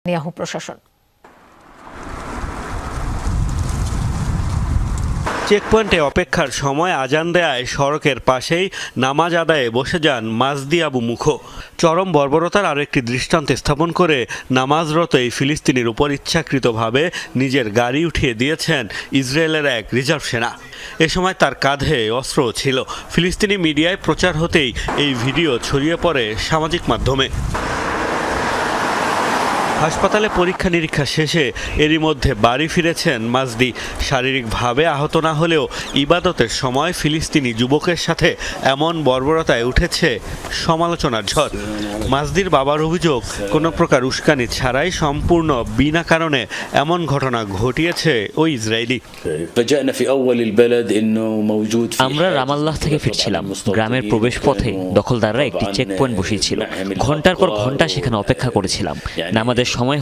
Netanyahu প্রশাসন। চেকপয়েন্টে অপেক্ষার সময় আজান দেয়ায় সড়কের পাশেই নামাজ আদায়ে বসে যান মাজদি আবু মুখো। চরম বর্বরতার আরও একটি দৃষ্টান্ত স্থাপন করে নামাজরত এই ফিলিস্তিনির উপর ইচ্ছাকৃতভাবে নিজের গাড়ি উঠিয়ে দিয়েছেন ইসরায়েলের এক রিজার্ভ সেনা। এ সময় তার কাঁধে অস্ত্র ছিল। ফিলিস্তিনি মিডিয়ায় প্রচার হতেই এই ভিডিও ছড়িয়ে পড়ে সামাজিক মাধ্যমে। হাসপাতালে পরীক্ষা নিরীক্ষা শেষে এরই মধ্যে বাড়ি ফিরেছেন মাজদি। শারীরিকভাবে আহত না হলেও ইবাদতের সময় ফিলিস্তিনি যুবকের সাথে এমন বর্বরতায় উঠেছে সমালোচনার ঝড়। মাজদির বাবার অভিযোগ, কোনো প্রকার উস্কানি ছাড়াই সম্পূর্ণ বিনা কারণে এমন ঘটনা ঘটিয়েছে ওই ইসরায়েলি। আমরা রামাল্লাহ থেকে ফিরছিলাম। গ্রামের প্রবেশ পথে দখলদাররা একটি চেকপয়েন্ট বসিয়েছিল। ঘন্টার পর ঘন্টা সেখানে অপেক্ষা করেছিলাম। নামাজের সময়